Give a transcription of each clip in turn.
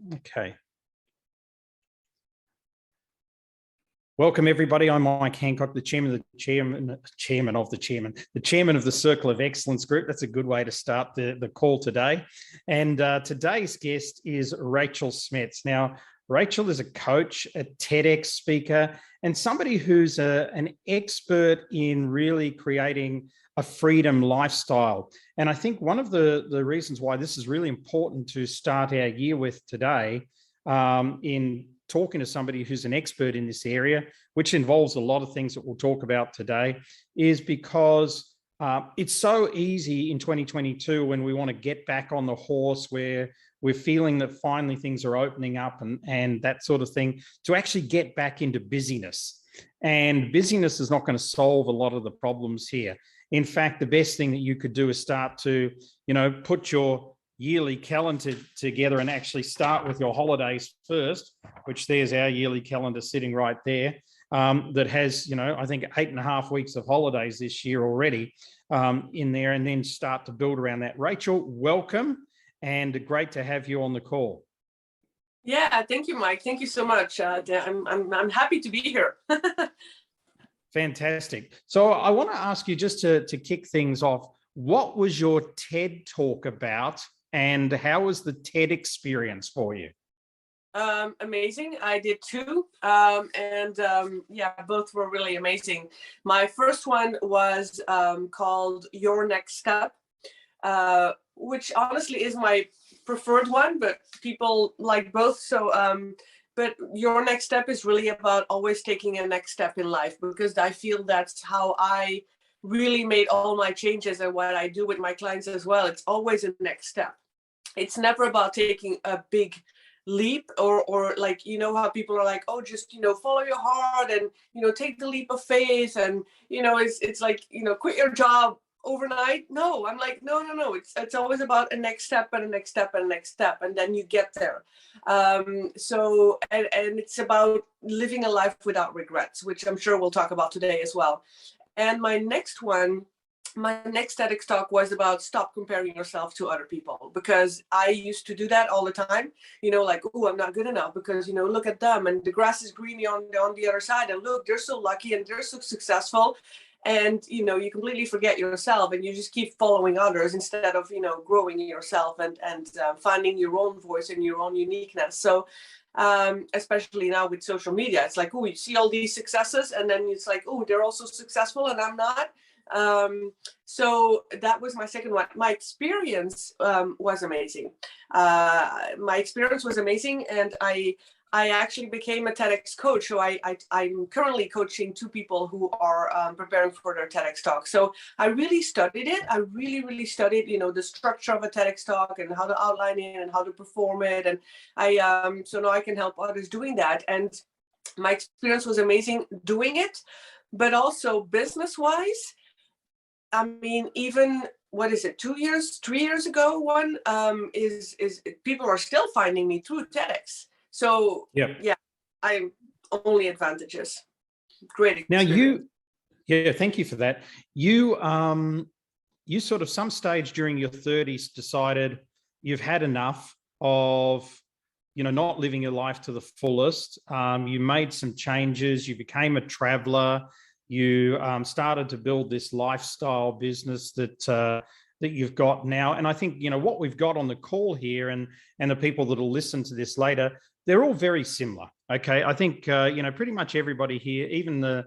Okay. Welcome, everybody. I'm Mike Handcock, the chairman of the Circle of Excellence Group. That's a good way to start the call today. And today's guest is Rachel Smets. Now, Rachel is a coach, a TEDx speaker, and somebody who's an expert in really creating a freedom lifestyle. And I think one of the reasons why this is really important to start our year with today in talking to somebody who's an expert in this area, which involves a lot of things that we'll talk about today, is because it's so easy in 2022 when we want to get back on the horse, where we're feeling that finally things are opening up and that sort of thing, to actually get back into busyness. And busyness is not going to solve a lot of the problems here. In fact, the best thing that you could do is start to, put your yearly calendar together and actually start with your holidays first, which there's our yearly calendar sitting right there, that has, I think 8.5 weeks of holidays this year already in there, and then start to build around that. Rachel, welcome, and great to have you on the call. Yeah, thank you, Mike. Thank you so much. I'm happy to be here. Fantastic. So I want to ask you, just to kick things off, what was your TED talk about, and how was the TED experience for you? Amazing. I did two, both were really amazing. My first one was called Your Next Step, which honestly is my preferred one, but people like both. So, but Your Next Step is really about always taking a next step in life, because I feel that's how I really made all my changes and what I do with my clients as well. It's always a next step. It's never about taking a big leap or like, how people are like, oh, just, follow your heart and, take the leap of faith. And, it's like, quit your job overnight. No, I'm like, no. It's always about a next step and a next step and a next step. And then you get there. And it's about living a life without regrets, which I'm sure we'll talk about today as well. And my next TEDx talk was about stop comparing yourself to other people, because I used to do that all the time, like, oh, I'm not good enough because, look at them and the grass is greener on the other side, and look, they're so lucky and they're so successful. And, you completely forget yourself and you just keep following others instead of, growing yourself and finding your own voice and your own uniqueness. So especially now with social media, it's like, oh, you see all these successes and then it's like, oh, they're also successful and I'm not. So that was my second one. My experience was amazing. And I actually became a TEDx coach. So I'm currently coaching two people who are preparing for their TEDx talk. So I really studied it. I really studied, the structure of a TEDx talk and how to outline it and how to perform it. And so now I can help others doing that. And my experience was amazing doing it, but also business-wise. I mean, even, 3 years ago, one is people are still finding me through TEDx. So yeah, I'm only advantages. Great experience. Now thank you for that. You sort of some stage during your 30s decided you've had enough of, not living your life to the fullest. You made some changes. You became a traveler. You started to build this lifestyle business that you've got now. And I think, what we've got on the call here and the people that will listen to this later, they're all very similar. Okay. I think, pretty much everybody here, even the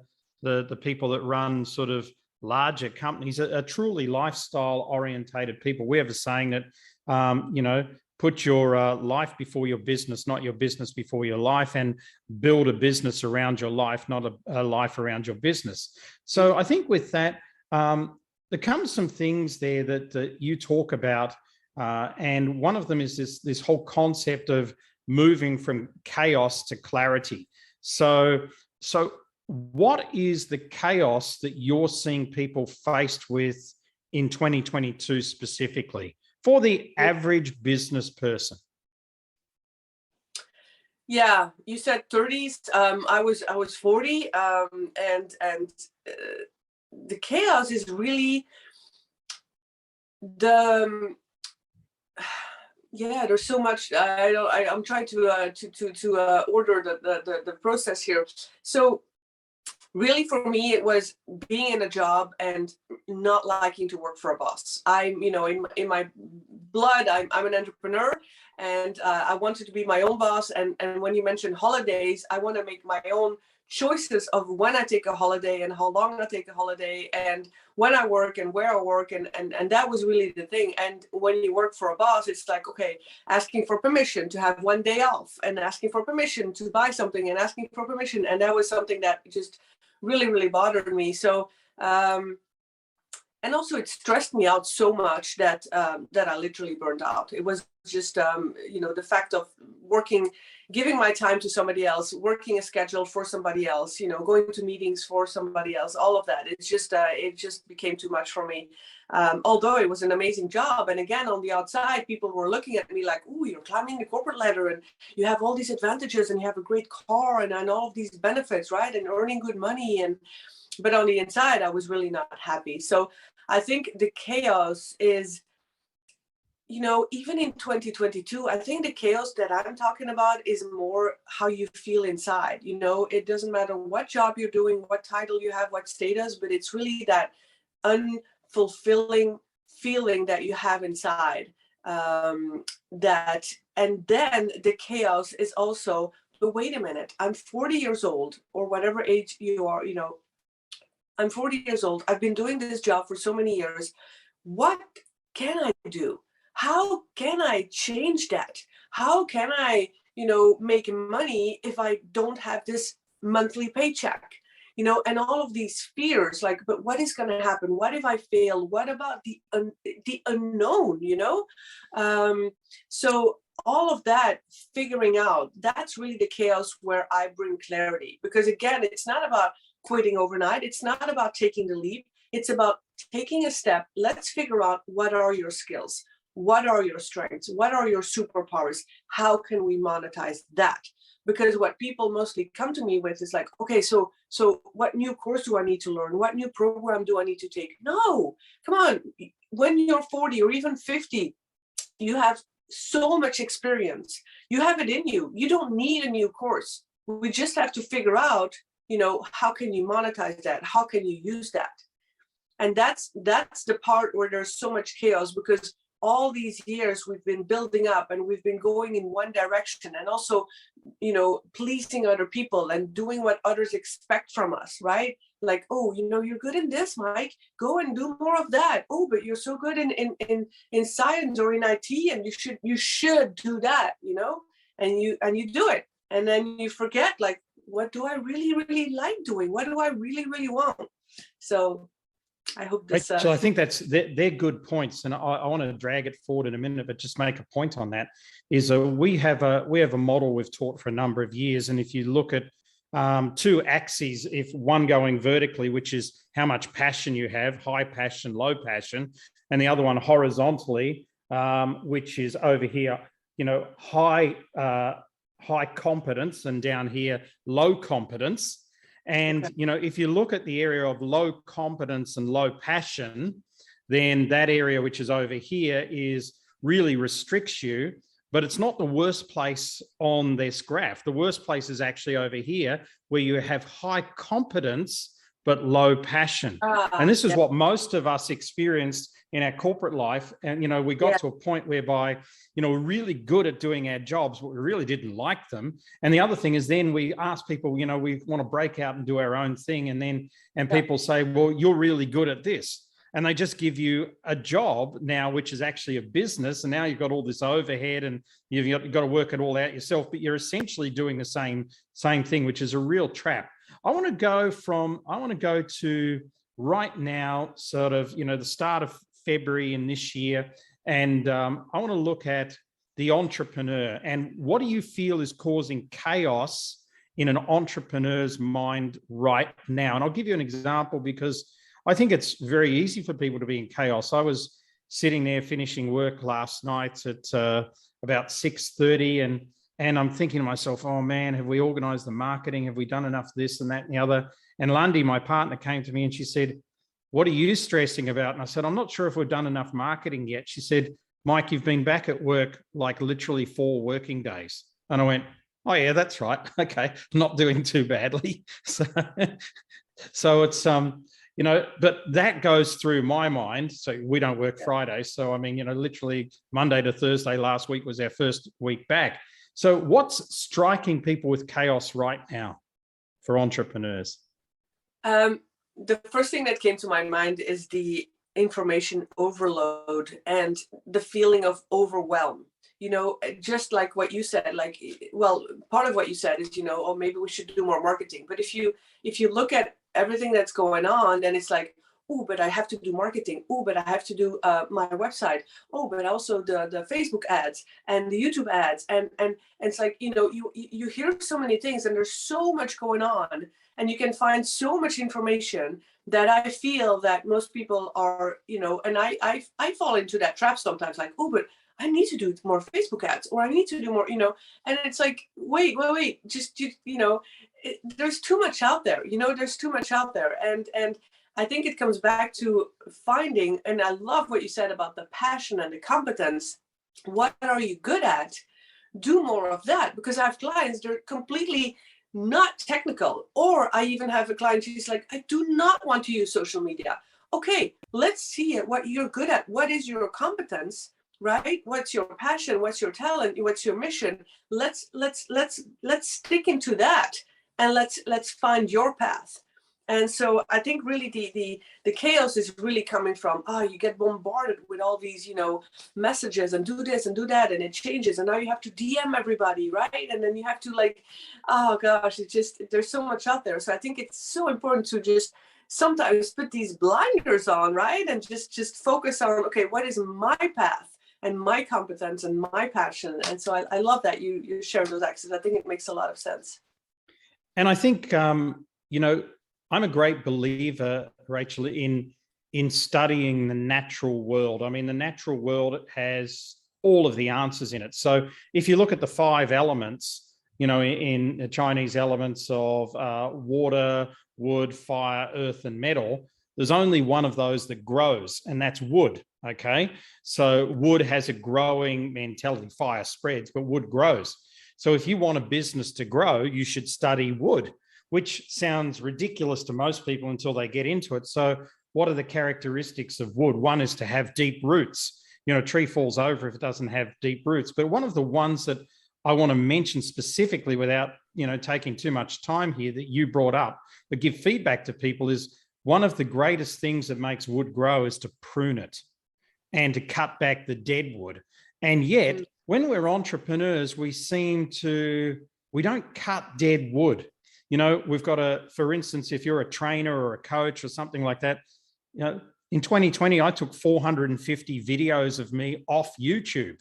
people that run sort of larger companies are truly lifestyle orientated people. We have a saying that, put your life before your business, not your business before your life, and build a business around your life, not a life around your business. So I think with that, there comes some things there that you talk about, and one of them is this whole concept of moving from chaos to clarity. So what is the chaos that you're seeing people faced with in 2022 specifically for the average business person? Yeah, you said 30s. I was 40, and the chaos is really Yeah, there's so much. I'm trying to order the process here. So really, for me, it was being in a job and not liking to work for a boss. I'm, in my blood, I'm an entrepreneur, and I wanted to be my own boss. And when you mentioned holidays, I want to make my own choices of when I take a holiday and how long I take a holiday and when I work and where I work. And that was really the thing. And when you work for a boss, it's like, okay, asking for permission to have one day off and asking for permission to buy something and asking for permission. And that was something that just really, really bothered me. So, and also it stressed me out so much that I literally burned out. It was just, the fact of working, giving my time to somebody else, working a schedule for somebody else, going to meetings for somebody else, all of that. It just became too much for me. Although it was an amazing job. And again, on the outside, people were looking at me like, oh, you're climbing the corporate ladder and you have all these advantages and you have a great car and all of these benefits, right? And earning good money. But on the inside, I was really not happy. So I think the chaos is, even in 2022, I think the chaos that I'm talking about is more how you feel inside. It doesn't matter what job you're doing, what title you have, what status, but it's really that unfulfilling feeling that you have inside. And then the chaos is also, but wait a minute, I'm 40 years old or whatever age you are, I'm 40 years old. I've been doing this job for so many years. What can I do? How can I change that? How can I, make money if I don't have this monthly paycheck? And all of these fears, like, but what is going to happen? What if I fail? What about the unknown, So all of that figuring out, that's really the chaos where I bring clarity. Because again, it's not about quitting overnight. It's not about taking the leap. It's about taking a step. Let's figure out what are your skills? What are your strengths? What are your superpowers? How can we monetize that? Because what people mostly come to me with is like, okay, so what new course do I need to learn? What new program do I need to take? No, come on. When you're 40 or even 50, you have so much experience. You have it in you. You don't need a new course. We just have to figure out, how can you monetize that? How can you use that? And that's the part where there's so much chaos, because all these years we've been building up and we've been going in one direction, and also, pleasing other people and doing what others expect from us, right? Like, oh, you're good in this, Mike, go and do more of that. Oh, but you're so good in science or in IT, and you should do that, and you do it, and then you forget, like, what do I really, really like doing? What do I really, really want? So I hope this. Rachel, I think they're good points, and I want to drag it forward in a minute, but just make a point on that. Is we have a model we've taught for a number of years, and if you look at two axes, if one going vertically, which is how much passion you have, high passion, low passion, and the other one horizontally, which is over here, high competence, and down here, low competence. And, if you look at the area of low competence and low passion, then that area, which is over here, really restricts you, but it's not the worst place on this graph. The worst place is actually over here, where you have high competence, but low passion. And this is what most of us experienced in our corporate life. And, we got to a point whereby, we're really good at doing our jobs, but we really didn't like them. And the other thing is, then we ask people, we want to break out and do our own thing. And people say, well, you're really good at this. And they just give you a job now, which is actually a business. And now you've got all this overhead and you've got to work it all out yourself, but you're essentially doing the same thing, which is a real trap. I want to go to right now, sort of, the start of February in this year. And I want to look at the entrepreneur, and what do you feel is causing chaos in an entrepreneur's mind right now? And I'll give you an example, because I think it's very easy for people to be in chaos. I was sitting there finishing work last night at about 6:30, and I'm thinking to myself, oh man, have we organized the marketing? Have we done enough this and that and the other? And Lundy, my partner, came to me and she said, what are you stressing about? And I said, I'm not sure if we've done enough marketing yet. She said, Mike, you've been back at work like literally 4 working days. And I went, oh yeah, that's right. Okay, not doing too badly. So it's but that goes through my mind. So we don't work Fridays. So I mean, literally Monday to Thursday last week was our first week back. So what's striking people with chaos right now for entrepreneurs? The first thing that came to my mind is the information overload and the feeling of overwhelm. Just like what you said, part of what you said is, oh, maybe we should do more marketing. But if you look at everything that's going on, then it's like, oh, but I have to do marketing. Oh, but I have to do my website. Oh, but also the Facebook ads and the YouTube ads. And it's like, you hear so many things and there's so much going on, and you can find so much information that I feel that most people are, and I fall into that trap sometimes, like, oh, but I need to do more Facebook ads, or I need to do more, and it's like, wait, just, there's too much out there, there's too much out there. And I think it comes back to finding, and I love what you said about the passion and the competence. What are you good at? Do more of that, because I have clients, they're completely not technical. Or I even have a client, she's like, I do not want to use social media. Okay, let's see what you're good at. What is your competence, right? What's your passion? What's your talent? What's your mission? Let's stick into that, and let's find your path. And so I think really the chaos is really coming from, you get bombarded with all these, messages, and do this and do that, and it changes. And now you have to DM everybody, right? And then you have to oh gosh, it's just, there's so much out there. So I think it's so important to just sometimes put these blinders on, right? And just focus on, okay, what is my path and my competence and my passion? And so I love that you share those axes. I think it makes a lot of sense. And I think, I'm a great believer, Rachel, in studying the natural world. I mean, the natural world has all of the answers in it. So if you look at the 5 elements, in the Chinese elements of water, wood, fire, earth, and metal, there's only one of those that grows, and that's wood. Okay. So wood has a growing mentality. Fire spreads, but wood grows. So if you want a business to grow, you should study wood, which sounds ridiculous to most people until they get into it. So what are the characteristics of wood? One is to have deep roots. A tree falls over if it doesn't have deep roots. But one of the ones that I want to mention specifically, without, taking too much time here, that you brought up, but give feedback to people, is one of the greatest things that makes wood grow is to prune it and to cut back the dead wood. And yet, when we're entrepreneurs, we don't cut dead wood. We've got for instance, if you're a trainer or a coach or something like that, in 2020, I took 450 videos of me off YouTube.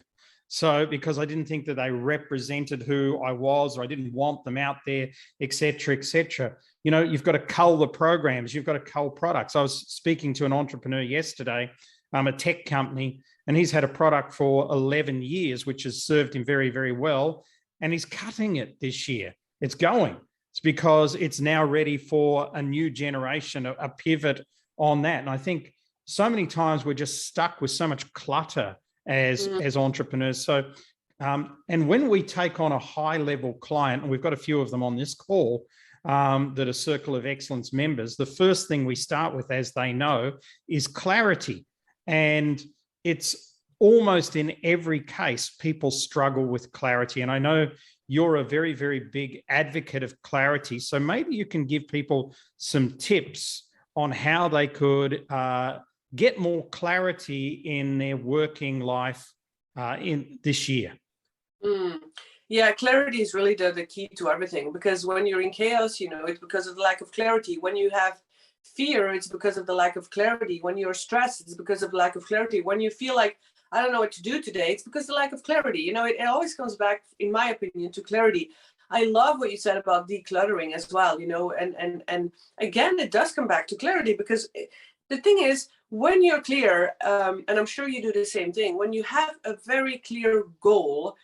So because I didn't think that they represented who I was, or I didn't want them out there, et cetera, et cetera. You've got to cull the programs, you've got to cull products. I was speaking to an entrepreneur yesterday, a tech company, and he's had a product for 11 years, which has served him very, very well. And he's cutting it this year. It's going. It's because it's now ready for a new generation, a pivot on that. And I think so many times we're just stuck with so much clutter as entrepreneurs. So, and when we take on a high level client, and we've got a few of them on this call that are Circle of Excellence members, the first thing we start with, as they know, is clarity. And it's almost in every case, people struggle with clarity. And I know you're a very, very big advocate of clarity. So maybe you can give people some tips on how they could get more clarity in their working life in this year. Yeah, clarity is really the key to everything, because when you're in chaos, it's because of the lack of clarity. When you have fear, it's because of the lack of clarity. When you're stressed, it's because of the lack of clarity. When you feel like, I don't know what to do today, it's because of the lack of clarity. It always comes back, in my opinion, to clarity. I love what you said about decluttering as well, and again, it does come back to clarity, because the thing is, when you're clear, and I'm sure you do the same thing, when you have a very clear goal,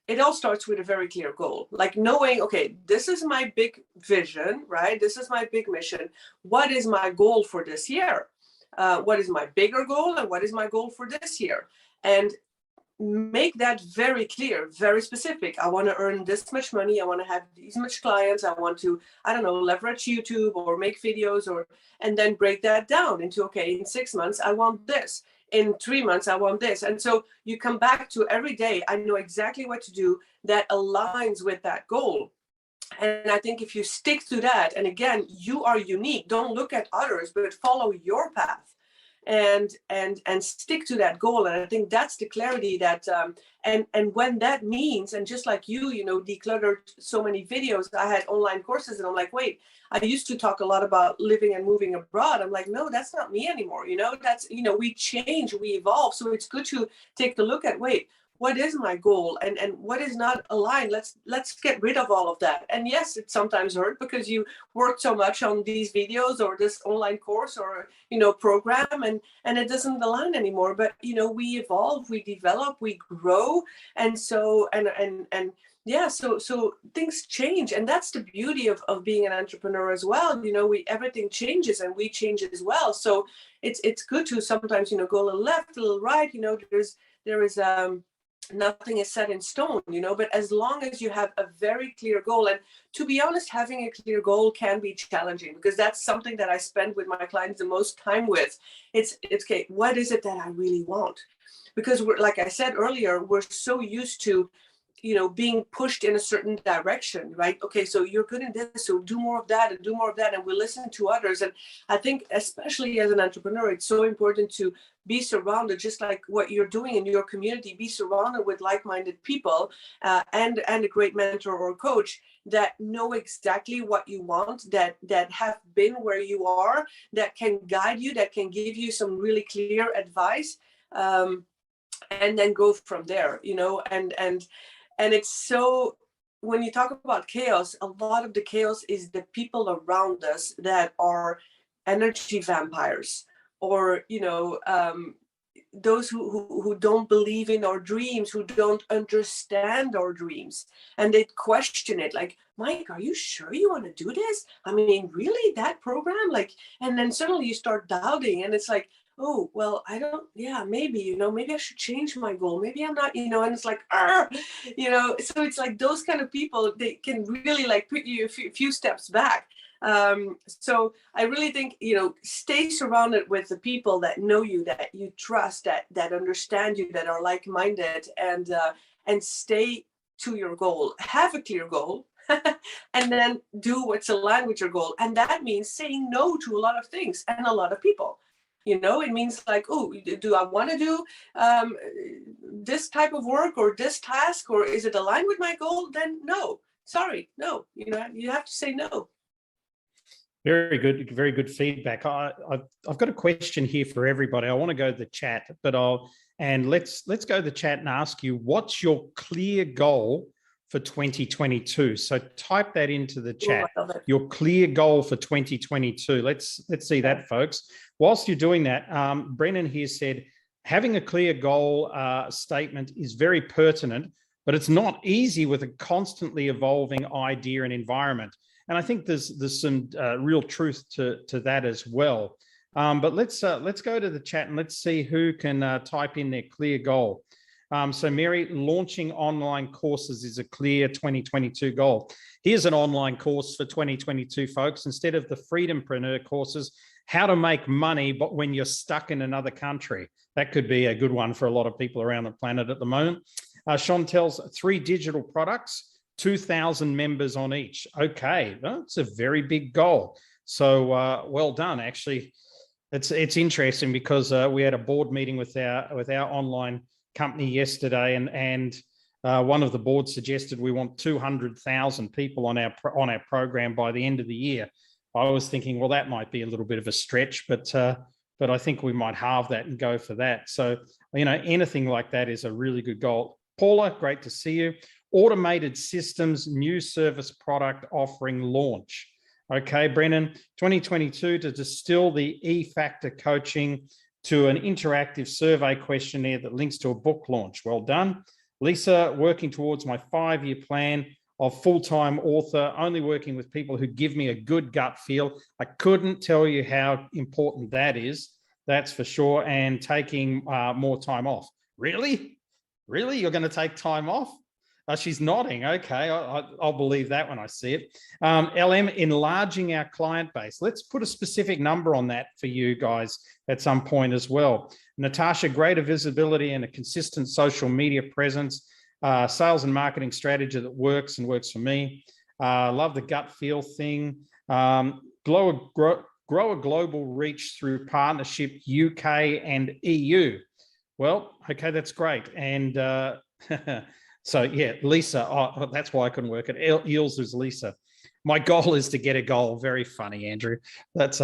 it all starts with a very clear goal, like knowing, okay, this is my big vision, right? This is my big mission. What is my goal for this year? What is my bigger goal, and what is my goal for this year? And make that very clear, very specific. I want to earn this much money. I want to have these much clients. I want to, I don't know, leverage YouTube or make videos, or, and then break that down into, okay, in 6 months, I want this. In 3 months, I want this. And so you come back to every day, I know exactly what to do that aligns with that goal. And I think if you stick to that, and again, you are unique, don't look at others, but follow your path and stick to that goal. And I think that's the clarity that and when that means, and just like you know, decluttered so many videos, I had online courses, and I'm like, wait, I used to talk a lot about living and moving abroad. I'm like, no, that's not me anymore. You know, that's, you know, we change, we evolve. So it's good to take a look at, wait, what is my goal, and what is not aligned? Let's get rid of all of that. And yes, it sometimes hurt because you worked so much on these videos or this online course or, you know, program, and it doesn't align anymore. But, you know, we evolve, we develop, we grow. And so and yeah, so things change, and that's the beauty of being an entrepreneur as well. You know, everything changes, and we change as well. So it's good to sometimes, you know, go a little left, a little right. You know, there is nothing is set in stone, you know, but as long as you have a very clear goal. And to be honest, having a clear goal can be challenging, because that's something that I spend with my clients the most time with. It's okay, what is it that I really want? Because we're, like I said earlier, we're so used to, you know, being pushed in a certain direction, right? Okay, so you're good in this, so do more of that and do more of that, and we listen to others. And I think, especially as an entrepreneur, it's so important to be surrounded, just like what you're doing in your community, be surrounded with like-minded people and a great mentor or coach that know exactly what you want, that have been where you are, that can guide you, that can give you some really clear advice, and then go from there, you know. And it's so, when you talk about chaos, a lot of the chaos is the people around us that are energy vampires, or, you know, those who don't believe in our dreams, who don't understand our dreams, and they question it, like, Mike, are you sure you want to do this? I mean, really, that program? Like, and then suddenly you start doubting, and it's like, oh, well, I don't, yeah, maybe, you know, maybe I should change my goal. Maybe I'm not, you know, and it's like, you know, so it's like those kind of people, they can really like put you a few steps back. So I really think, you know, stay surrounded with the people that know you, that you trust, that understand you, that are like-minded, and stay to your goal. Have a clear goal. And then do what's aligned with your goal. And that means saying no to a lot of things and a lot of people. You know, it means like, oh, do I want to do this type of work or this task, or is it aligned with my goal? Then no, sorry, no. You know, you have to say no. Very good feedback. I've got a question here for everybody. I want to go to the chat, but let's go to the chat and ask you, what's your clear goal for 2022? So type that into the chat. Your clear goal for 2022. Let's see that, folks. Whilst you're doing that, Brennan here said, having a clear goal statement is very pertinent, but it's not easy with a constantly evolving idea and environment. And I think there's some real truth to that as well. But let's go to the chat and let's see who can type in their clear goal. So Mary, launching online courses is a clear 2022 goal. Here's an online course for 2022, folks. Instead of the Freedompreneur courses, how to make money, but when you're stuck in another country. That could be a good one for a lot of people around the planet at the moment. Chantel's 3 digital products, 2,000 members on each. Okay, that's a very big goal. So well done. Actually, it's interesting because we had a board meeting with our online company yesterday, and one of the boards suggested we want 200,000 people on our program by the end of the year. I was thinking, well, that might be a little bit of a stretch, but I think we might halve that and go for that. So, you know, anything like that is a really good goal. Paula, great to see you. Automated systems, new service product offering launch. Okay, Brennan, 2022 to distill the E-Factor coaching to an interactive survey questionnaire that links to a book launch. Well done. Lisa, working towards my 5-year plan of full-time author, only working with people who give me a good gut feel. I couldn't tell you how important that is, that's for sure, and taking more time off. Really? Really? You're going to take time off? She's nodding. Okay, I'll believe that when I see it. LM, enlarging our client base. Let's put a specific number on that for you guys at some point as well. Natasha, greater visibility and a consistent social media presence, sales and marketing strategy that works and works for me. Love the gut feel thing. Grow a global reach through partnership UK and EU. Well, okay, that's great. And so, yeah, Lisa, that's why I couldn't work it. Eels is Lisa. My goal is to get a goal. Very funny, Andrew. That's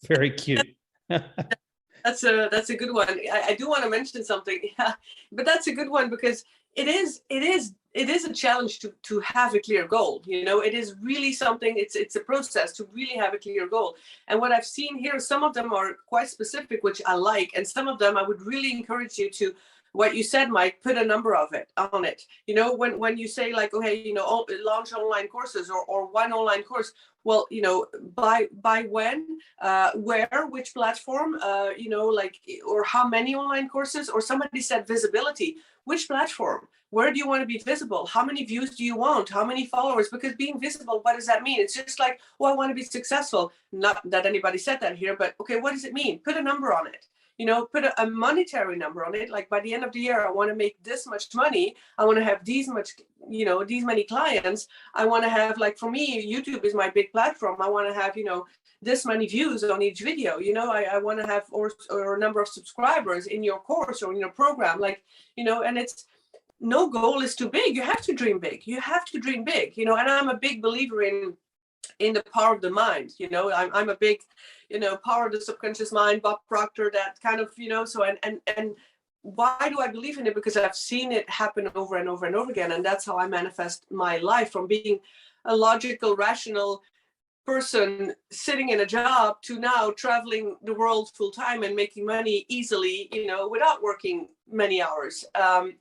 very cute. That's a good one. I do want to mention something, yeah, but that's a good one because it is a challenge to have a clear goal. You know, it is really something. It's a process to really have a clear goal. And what I've seen here, some of them are quite specific, which I like, and some of them I would really encourage you to. What you said, Mike, put a number on it. You know, when you say like, okay, you know, launch online courses or one online course. Well, you know, by when, where, which platform, you know, like, or how many online courses, or somebody said visibility, which platform, where do you want to be visible? How many views do you want? How many followers? Because being visible, what does that mean? It's just like, oh, I want to be successful. Not that anybody said that here, but okay, what does it mean? Put a number on it. You know, put a monetary number on it. Like by the end of the year, I want to make this much money. I want to have these many clients. I want to have, like, for me, YouTube is my big platform. I want to have, you know, this many views on each video. You know, I want to have or a number of subscribers in your course or in your program. Like, you know, and it's, no goal is too big. You have to dream big. You have to dream big, you know, and I'm a big believer in the power of the mind. You know, I'm a big, you know, power of the subconscious mind, Bob Proctor, that kind of, you know, so and why do I believe in it? Because I've seen it happen over and over and over again. And that's how I manifest my life, from being a logical, rational person sitting in a job to now traveling the world full time and making money easily, you know, without working many hours.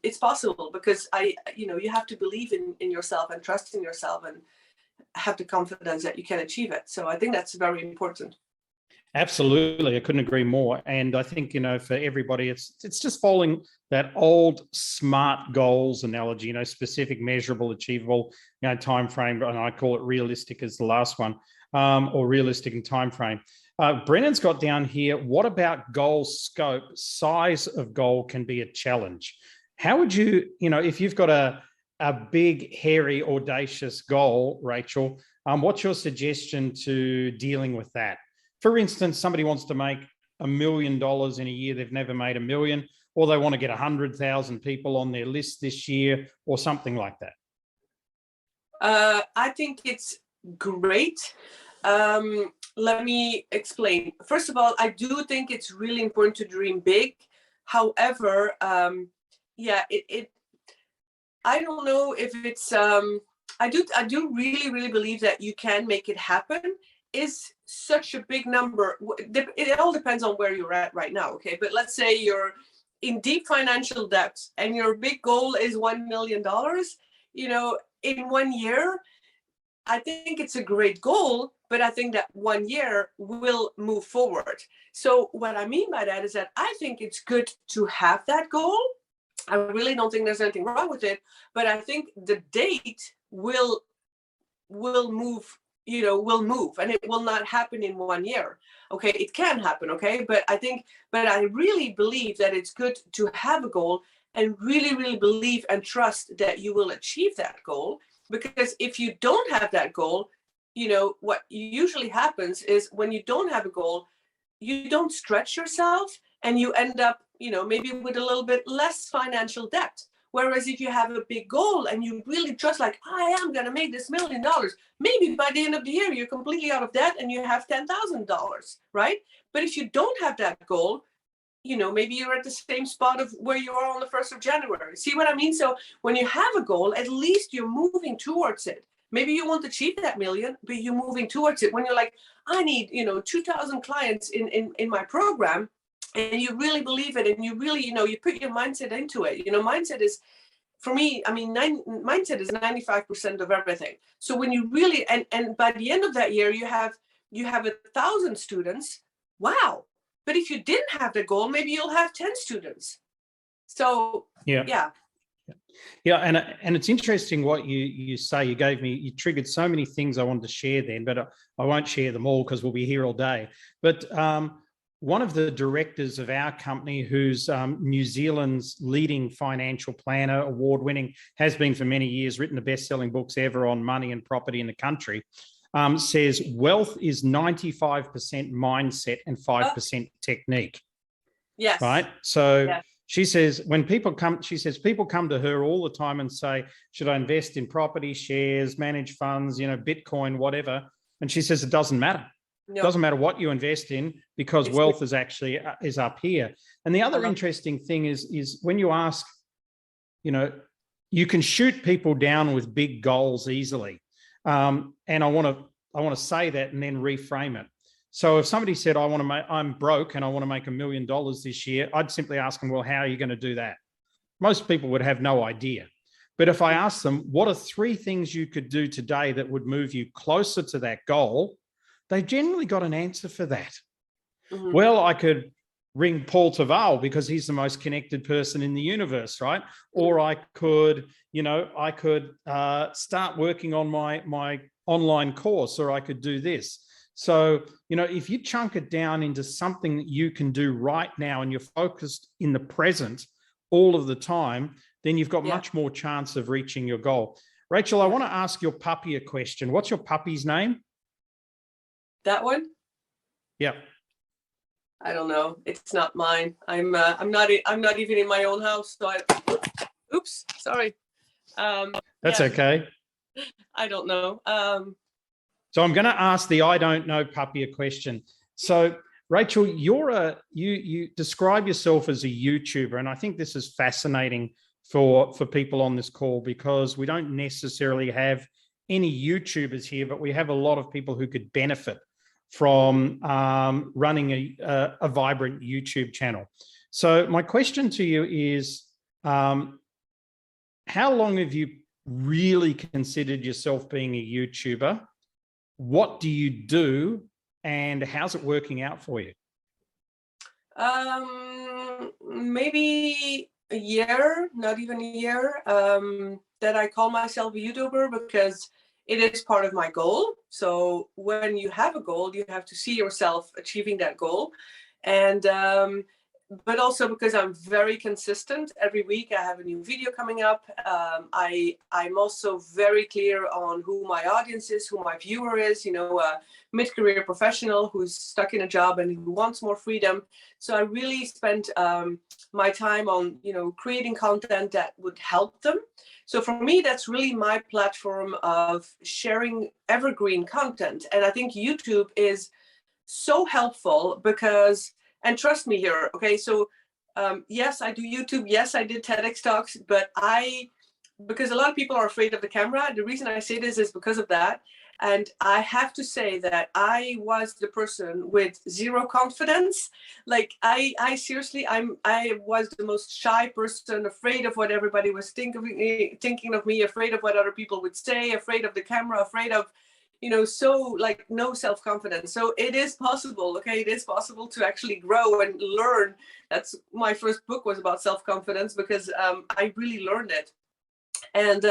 It's possible because you know, you have to believe in yourself and trust in yourself and have the confidence that you can achieve it. So I think that's very important. Absolutely. I couldn't agree more. And I think, you know, for everybody, it's just following that old SMART goals analogy, you know, specific, measurable, achievable, you know, time frame. And I call it realistic as the last one, or realistic and time frame. Brennan's got down here, what about goal scope? Size of goal can be a challenge. How would you, you know, if you've got a big, hairy, audacious goal, Rachel, what's your suggestion to dealing with that? For instance, somebody wants to make $1 million in a year. They've never made $1 million, or they want to get 100,000 people on their list this year, or something like that. I think it's great. Let me explain. First of all, I do think it's really important to dream big. However, yeah, I don't know if it's, I do really believe that you can make it happen. Is such a big number. It all depends on where you're at right now. Okay. But let's say you're in deep financial debt and your big goal is $1 million, you know, in 1 year. I think it's a great goal, but I think that 1 year will move forward. So what I mean by that is that I think it's good to have that goal. I really don't think there's anything wrong with it, but I think the date will move, you know, will move, and it will not happen in 1 year. Okay, it can happen, okay, but I really believe that it's good to have a goal and really believe and trust that you will achieve that goal. Because if you don't have that goal, you know, what usually happens is when you don't have a goal, you don't stretch yourself and you end up, you know, maybe with a little bit less financial debt. Whereas if you have a big goal and you really trust, like, I am going to make this $1 million, maybe by the end of the year, you're completely out of debt and you have $10,000, right? But if you don't have that goal, you know, maybe you're at the same spot of where you are on the 1st of January. See what I mean? So when you have a goal, at least you're moving towards it. Maybe you won't achieve that million, but you're moving towards it. When you're like, I need, you know, 2,000 clients in my program, and you really believe it, and you really, you know, you put your mindset into it. You know, mindset is, for me, I mean, mindset is 95% of everything. So when you really, and by the end of that year, you have 1,000 students. Wow. But if you didn't have the goal, maybe you'll have 10 students. So Yeah. yeah. Yeah, and it's interesting what you say. You triggered so many things I wanted to share then, but I won't share them all because we'll be here all day. But one of the directors of our company, who's New Zealand's leading financial planner, award-winning, has been for many years, written the best-selling books ever on money and property in the country, says wealth is 95% mindset and 5% technique. Yes. Right. So yes. she says people come to her all the time and say, should I invest in property, shares, manage funds, Bitcoin, whatever? And she says, it doesn't matter. No. It doesn't matter what you invest in, because wealth is actually is up here. And the other interesting thing is when you ask, you can shoot people down with big goals easily. And I want to say that and then reframe it. So if somebody said, I'm broke and I want to make $1 million this year, I'd simply ask them, well, how are you going to do that? Most people would have no idea. But if I ask them, what are 3 things you could do today that would move you closer to that goal? They've generally got an answer for that. Mm-hmm. Well, I could ring Paul Taval because he's the most connected person in the universe, right? Or I could, start working on my online course, or I could do this. So, if you chunk it down into something that you can do right now and you're focused in the present all of the time, then you've got much more chance of reaching your goal. Rachel, I want to ask your puppy a question. What's your puppy's name? That one? Yeah. I don't know. It's not mine. I'm not even in my own house. So oops, sorry. That's okay. I don't know. So I'm going to ask the I don't know puppy a question. So Rachel, you describe yourself as a YouTuber, and I think this is fascinating for people on this call, because we don't necessarily have any YouTubers here, but we have a lot of people who could benefit from running a vibrant YouTube channel. So my question to you is, how long have you really considered yourself being a YouTuber? What do you do, and how's it working out for you? Maybe a year, not even a year, that I call myself a YouTuber, because it is part of my goal. So when you have a goal, you have to see yourself achieving that goal. And but also because I'm very consistent. Every week I have a new video coming up. I'm also very clear on who my audience is, who my viewer is, a mid-career professional who's stuck in a job and who wants more freedom. So I really spent my time on, creating content that would help them. So for me, that's really my platform of sharing evergreen content. And I think YouTube is so helpful because, and trust me here, okay, so yes, I do YouTube. Yes, I did TEDx Talks, but because a lot of people are afraid of the camera, the reason I say this is because of that. And I have to say that I was the person with zero confidence. Like I seriously, I was the most shy person, afraid of what everybody was thinking of me, afraid of what other people would say, afraid of the camera, afraid of, so like no self-confidence. So it is possible, okay? It is possible to actually grow and learn. That's my first book was about self-confidence, because I really learned it. And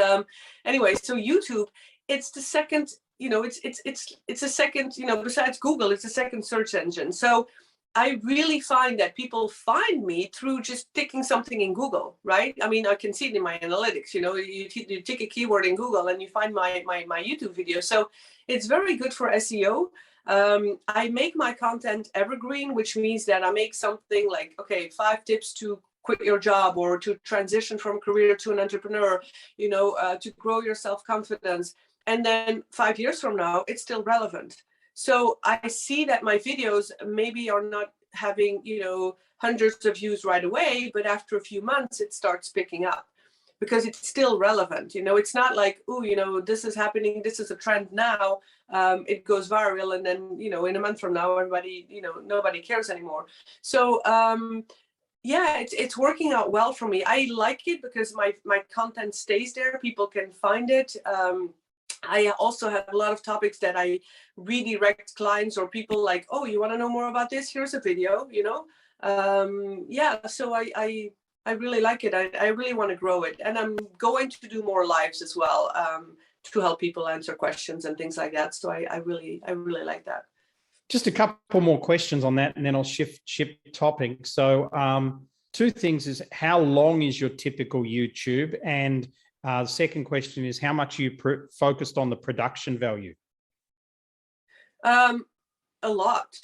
anyway, so YouTube, it's the second, it's a second, besides Google, it's a second search engine. So I really find that people find me through just ticking something in Google, right? I mean, I can see it in my analytics, you tick a keyword in Google and you find my YouTube video. So it's very good for SEO. I make my content evergreen, which means that I make something like, 5 tips to quit your job or to transition from career to an entrepreneur, to grow your self-confidence. And then 5 years from now, it's still relevant. So I see that my videos maybe are not having, hundreds of views right away, but after a few months, it starts picking up because it's still relevant. It's not like, this is happening. This is a trend now. It goes viral. And then, in a month from now, everybody, nobody cares anymore. So, yeah, it's working out well for me. I like it because my content stays there. People can find it. I also have a lot of topics that I redirect clients or people like, oh, you want to know more about this? Here's a video, yeah. So I I really like it. I really want to grow it, and I'm going to do more lives as well, to help people answer questions and things like that. So I really like that. Just a couple more questions on that, and then I'll shift topic. So two things is, how long is your typical YouTube? And the second question is, how much are you focused on the production value? A lot.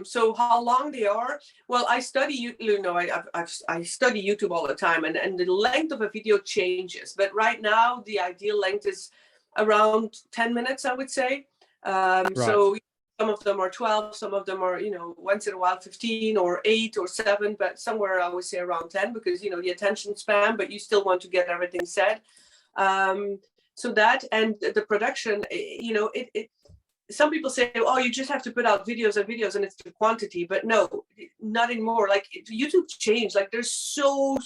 So how long they are? Well, I study, I study YouTube all the time, and the length of a video changes. But right now, the ideal length is around 10 minutes, I would say. Right. So some of them are 12, some of them are, once in a while 15 or 8 or 7, but somewhere I would say around 10, because, the attention span, but you still want to get everything said. So that, and the production, some people say, oh, you just have to put out videos and videos and it's the quantity, but no, not anymore. Like, YouTube changed. Like, there's so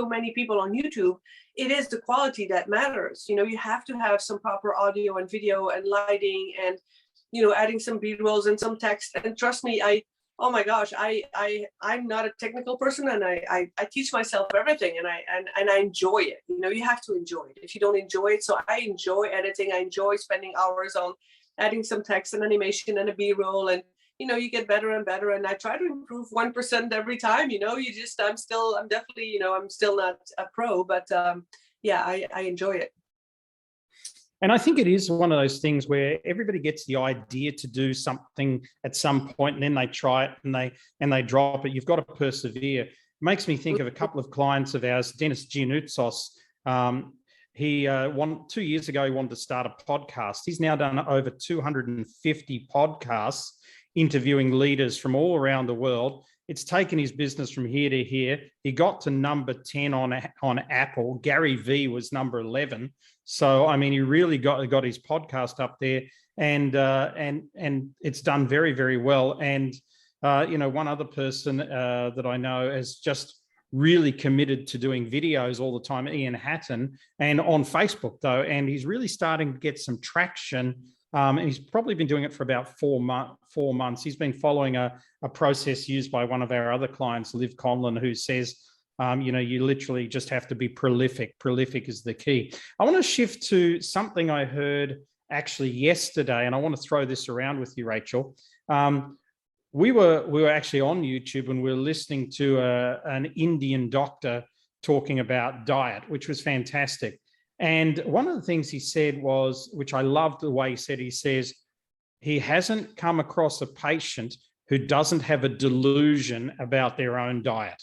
many people on YouTube. It is the quality that matters. You have to have some proper audio and video and lighting and, adding some B-rolls and some text. And trust me, oh my gosh, I'm not a technical person, and I teach myself everything, and I enjoy it. You have to enjoy it. If you don't enjoy it, so I enjoy editing. I enjoy spending hours on adding some text and animation and a B-roll, and you get better and better. And I try to improve 1% every time. I'm definitely, I'm still not a pro, but yeah, I enjoy it. And I think it is one of those things where everybody gets the idea to do something at some point, and then they try it and they drop it. You've got to persevere. It makes me think of a couple of clients of ours, Dennis Gianoutsos. He 2 years ago, he wanted to start a podcast. He's now done over 250 podcasts, interviewing leaders from all around the world. It's taken his business from here to here. He got to number 10 on Apple. Gary Vee was number 11. So, I mean, he really got his podcast up there, and it's done very, very well. And, one other person that I know has just really committed to doing videos all the time, Ian Hatton, and on Facebook though. And he's really starting to get some traction. And he's probably been doing it for about 4 months. He's been following a process used by one of our other clients, Liv Conlon, who says, you literally just have to be prolific. Prolific is the key. I want to shift to something I heard actually yesterday, and I want to throw this around with you, Rachel. We were actually on YouTube, and we were listening to an Indian doctor talking about diet, which was fantastic. And one of the things he said was, which I loved the way he says, he hasn't come across a patient who doesn't have a delusion about their own diet.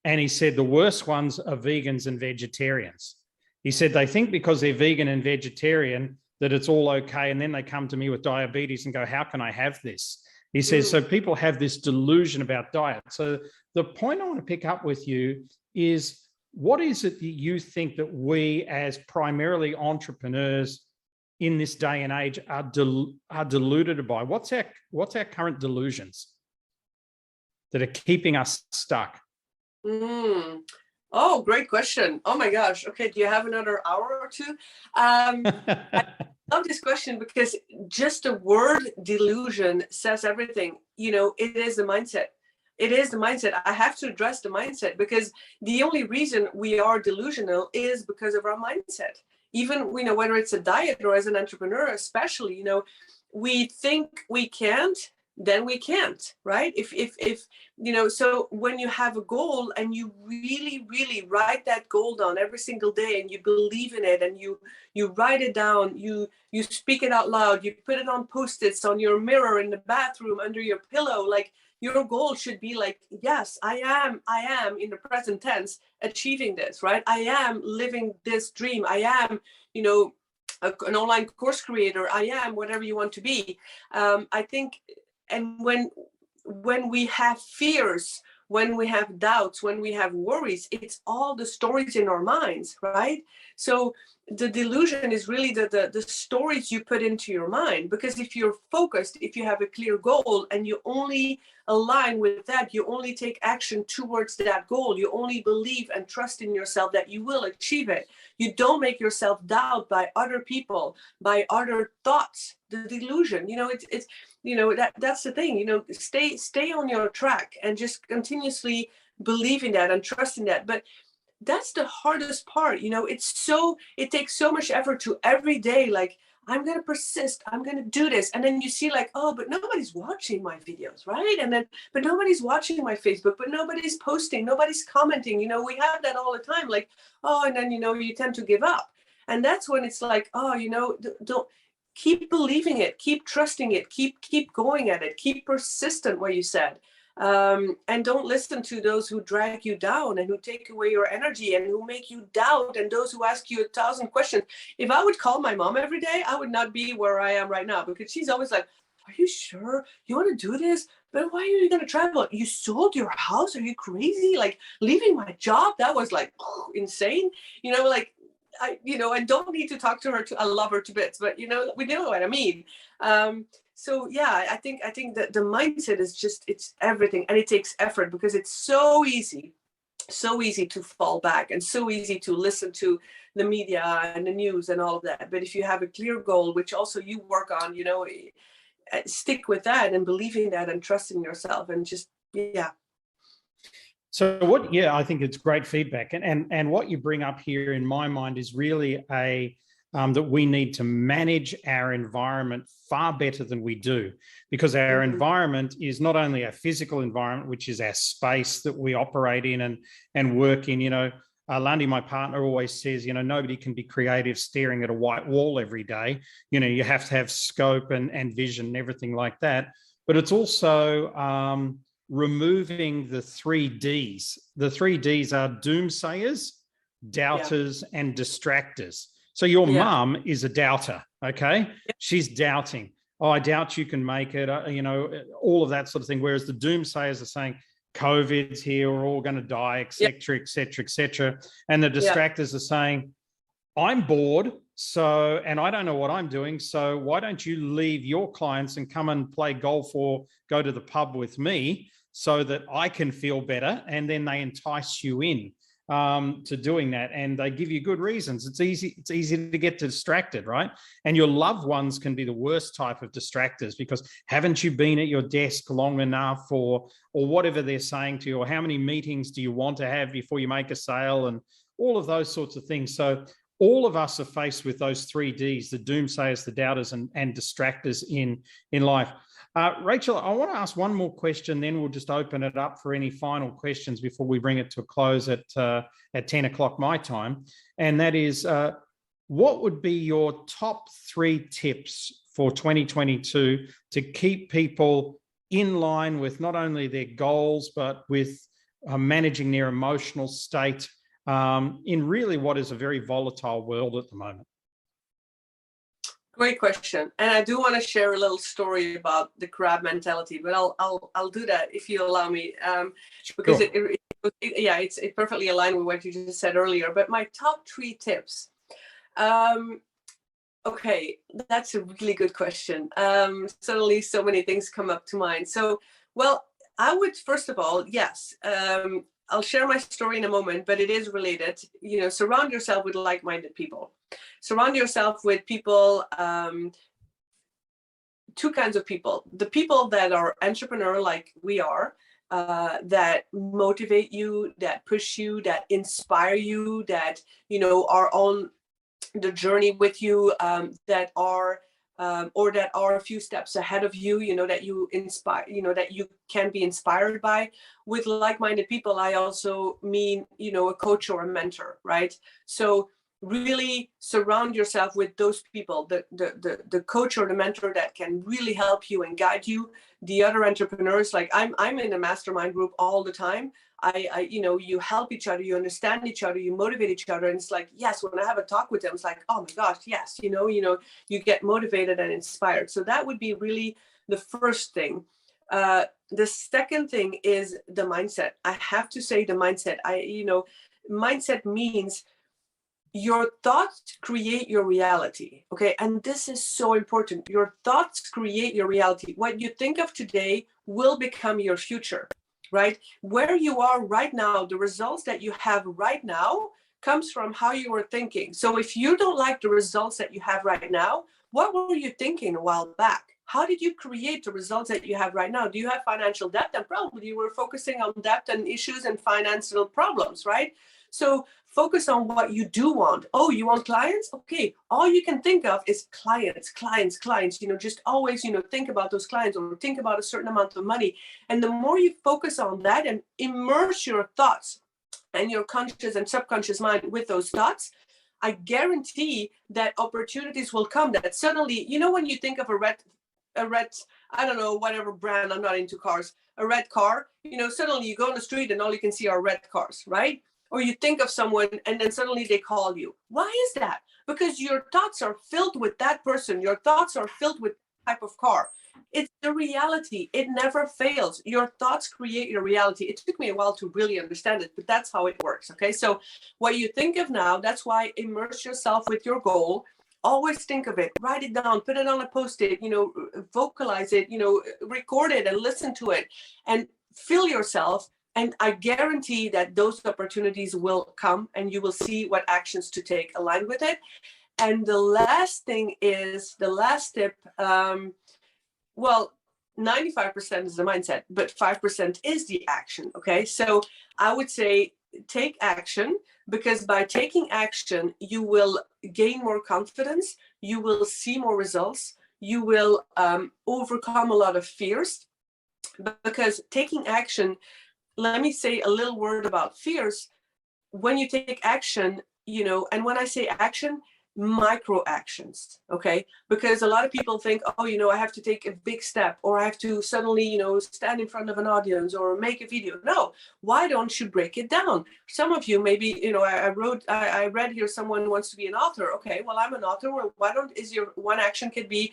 And he said the worst ones are vegans and vegetarians. He said they think because they're vegan and vegetarian that it's all okay. And then they come to me with diabetes and go, how can I have this? He says, so people have this delusion about diet. So the point I want to pick up with you is, what is it that you think that we as primarily entrepreneurs in this day and age are deluded by? What's our current delusions that are keeping us stuck? Oh, great question. Oh my gosh. Okay, do you have another hour or two? I love this question, because just the word delusion says everything. It is the mindset. It is the mindset. I have to address the mindset, because the only reason we are delusional is because of our mindset. Even, whether it's a diet or as an entrepreneur, especially, we think we can't, then we can't, right? If so when you have a goal and you really, really write that goal down every single day, and you believe in it, and you write it down, you speak it out loud, you put it on Post-its on your mirror in the bathroom, under your pillow, like, your goal should be like, yes, I am in the present tense achieving this, right? I am living this dream. I am, an online course creator. I am whatever you want to be. I think, and when we have fears, when we have doubts, when we have worries, it's all the stories in our minds, right? So the delusion is really the stories you put into your mind. Because if you're focused, if you have a clear goal, and you only align with that, you only take action towards that goal, you only believe and trust in yourself that you will achieve it. You don't make yourself doubt by other people, by other thoughts. The delusion, that's the thing. Stay on your track, and just continuously believing that and trusting that. But that's the hardest part, it takes so much effort to every day, like, I'm going to persist, I'm going to do this. And then you see like, oh, but nobody's watching my videos, right? And then, but nobody's watching my Facebook, but nobody's posting, nobody's commenting, we have that all the time, like, oh, and then, you tend to give up. And that's when it's like, oh, don't keep believing it, keep trusting it, keep going at it, keep persistent, what you said. And don't listen to those who drag you down and who take away your energy and who make you doubt, and those who ask you 1,000 questions. If I would call my mom every day, I would not be where I am right now, because she's always like, are you sure you want to do this? But why are you going to travel? You sold your house? Are you crazy? Like, leaving my job? That was like insane. Like, I don't need to talk to her. I love her to bits, but we know what I mean. So yeah, I think that the mindset is it's everything, and it takes effort, because it's so easy to fall back, and so easy to listen to the media and the news and all of that. But if you have a clear goal, which also you work on, stick with that and believing that and trusting yourself, and just, yeah. So I think it's great feedback. And what you bring up here in my mind is really that we need to manage our environment far better than we do, because our environment is not only our physical environment, which is our space that we operate in and work in. Lundy, my partner, always says, nobody can be creative staring at a white wall every day. You have to have scope and vision and everything like that. But it's also removing the 3 Ds. The 3 Ds are doomsayers, doubters, and distractors. So your mum is a doubter, okay? She's doubting. Oh, I doubt you can make it, all of that sort of thing. Whereas the doomsayers are saying, COVID's here, we're all going to die, et cetera, et cetera, et cetera. And the distractors are saying, I'm bored, and I don't know what I'm doing, so why don't you leave your clients and come and play golf or go to the pub with me so that I can feel better? And then they entice you in to doing that, and they give you good reasons. It's easy to get distracted, right? And your loved ones can be the worst type of distractors, because haven't you been at your desk long enough, or whatever they're saying to you, or how many meetings do you want to have before you make a sale, and all of those sorts of things. So all of us are faced with those 3 Ds, the doomsayers, the doubters, and distractors in life. Rachel, I want to ask one more question, then we'll just open it up for any final questions before we bring it to a close at 10 o'clock my time. And that is, what would be your top 3 tips for 2022 to keep people in line with not only their goals, but with managing their emotional state in really what is a very volatile world at the moment? Great question. And I do want to share a little story about the crab mentality, but I'll do that if you allow me, because sure. It's perfectly aligned with what you just said earlier. But my top 3 tips. Okay, that's a really good question. Suddenly so many things come up to mind. So, well, I would, first of all, yes, I'll share my story in a moment, but it is related. Surround yourself with like-minded people. Surround yourself with people, 2 kinds of people. The people that are entrepreneur like we are, that motivate you, that push you, that inspire you, that, are on the journey with you, that are or that are a few steps ahead of you, that you inspire, that you can be inspired by. With like-minded people, I also mean, a coach or a mentor, right? So really surround yourself with those people, the coach or the mentor that can really help you and guide you. The other entrepreneurs, like I'm in a mastermind group all the time. You help each other, you understand each other, you motivate each other. And it's like, yes, when I have a talk with them, it's like, oh my gosh, yes, you get motivated and inspired. So that would be really the first thing. The second thing is the mindset. I have to say the mindset. Mindset means your thoughts create your reality. Okay. And this is so important. Your thoughts create your reality. What you think of today will become your future, right? Where you are right now, the results that you have right now comes from how you were thinking. So if you don't like the results that you have right now, what were you thinking a while back? how did you create the results that you have right now? Do you have financial debt? And probably you were focusing on debt and issues and financial problems, right? So focus on what you do want. Oh, you want clients? Okay. All you can think of is clients, clients, clients. Just always, think about those clients, or think about a certain amount of money. And the more you focus on that and immerse your thoughts and your conscious and subconscious mind with those thoughts, I guarantee that opportunities will come. That suddenly, when you think of a red, I don't know, whatever brand, I'm not into cars, a red car, suddenly you go on the street and all you can see are red cars, right? Or you think of someone and then suddenly they call you. Why is that? Because your thoughts are filled with that person. Your thoughts are filled with that type of car. It's the reality. It never fails. Your thoughts create your reality. It took me a while to really understand it, but that's how it works. Okay. So what you think of now, that's why immerse yourself with your goal. Always think of it, write it down, put it on a post-it, vocalize it, record it and listen to it and feel yourself. And I guarantee that those opportunities will come and you will see what actions to take aligned with it. And the last thing is, the last tip, 95% is the mindset, but 5% is the action. Okay. So I would say take action, because by taking action, you will gain more confidence. You will see more results. You will overcome a lot of fears, because taking action, let me say a little word about fears. When you take action, and when I say action, micro actions, okay? Because a lot of people think, oh, I have to take a big step, or I have to suddenly, stand in front of an audience or make a video. No, why don't you break it down? Some of you maybe, I read here someone wants to be an author. Okay, well, I'm an author. Well, your one action could be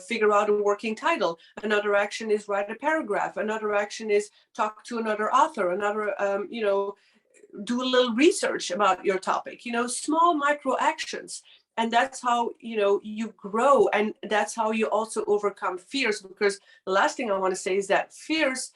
figure out a working title. Another action is write a paragraph. Another action is talk to another author. Another, do a little research about your topic, small micro actions. And that's how, you grow. And that's how you also overcome fears. Because the last thing I want to say is that fears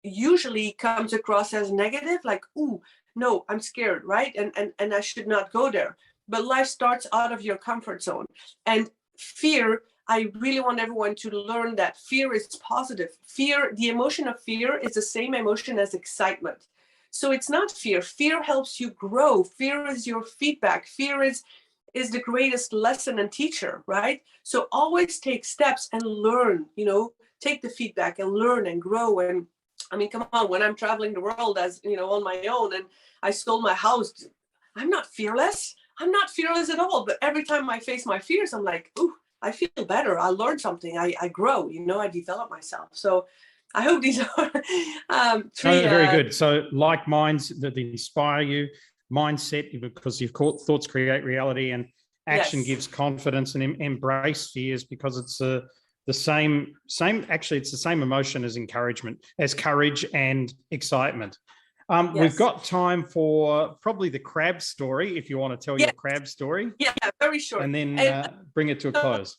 usually comes across as negative, like, ooh, no, I'm scared, right? And I should not go there. But life starts out of your comfort zone. And fear, I really want everyone to learn that fear is positive. Fear, the emotion of fear is the same emotion as excitement. So it's not fear. Fear helps you grow. Fear is your feedback. Fear is the greatest lesson and teacher, right? So always take steps and learn, take the feedback and learn and grow. And I mean, come on, when I'm traveling the world as, on my own, and I sold my house, I'm not fearless. I'm not fearless at all. But every time I face my fears, I'm like, ooh, I feel better. I learned something. I grow, I develop myself. So I hope these are three. Very good. So like minds that inspire you, mindset, because your thoughts create reality, and action gives confidence, and embrace fears, because it's the same, actually, it's the same emotion as encouragement, as courage and excitement. We've got time for probably the crab story, if you want to tell your crab story. Yeah, very short. And then bring it to a close.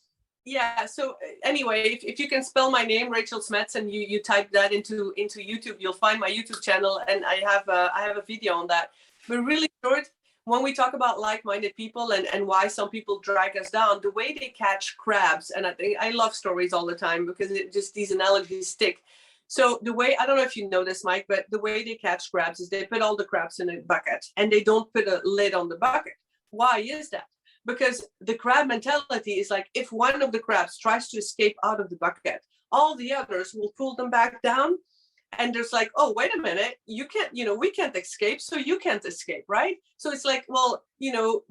Yeah. So anyway, if you can spell my name, Rachel Smets, and you type that into YouTube, you'll find my YouTube channel, and I have a video on that. But really short, when we talk about like-minded people and why some people drag us down, the way they catch crabs, and I love stories all the time because these analogies stick. So the way, I don't know if you know this, Mike, but the way they catch crabs is they put all the crabs in a bucket and they don't put a lid on the bucket. Why is that? Because the crab mentality is like, if one of the crabs tries to escape out of the bucket, all the others will pull them back down. And there's like, oh, wait a minute, you can't, we can't escape, so you can't escape, right? So it's like, well,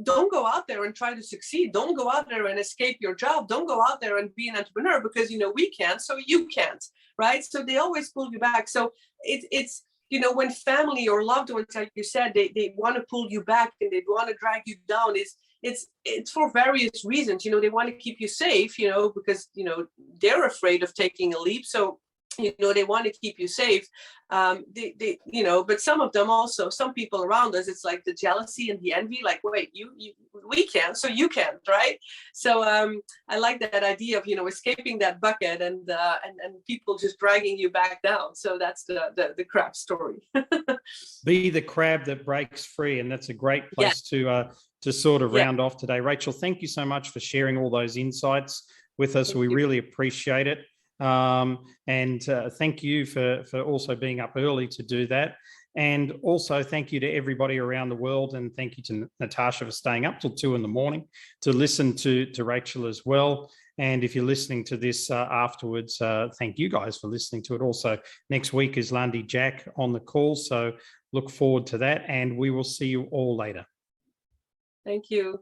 don't go out there and try to succeed. Don't go out there and escape your job. Don't go out there and be an entrepreneur because, we can't, so you can't, right? So they always pull you back. So it's when family or loved ones, like you said, they want to pull you back and they want to drag you down, it's for various reasons. They want to keep you safe, because, they're afraid of taking a leap. So, they want to keep you safe. But some of them also, some people around us, it's like the jealousy and the envy, like, wait, we can, so you can't, right? So I like that idea of, escaping that bucket and people just dragging you back down. So that's the crab story. Be the crab that breaks free. And that's a great place to sort of round off today. Rachel, thank you so much for sharing all those insights. with us. Thank We you. really appreciate it. And thank you for also being up early to do that. And also thank you to everybody around the world, and thank you to Natasha for staying up till 2 a.m. to listen to Rachel as well. And if you're listening to this afterwards, thank you guys for listening to it. Also, next week is Lundy Jack on the call, so look forward to that, and we will see you all later. Thank you.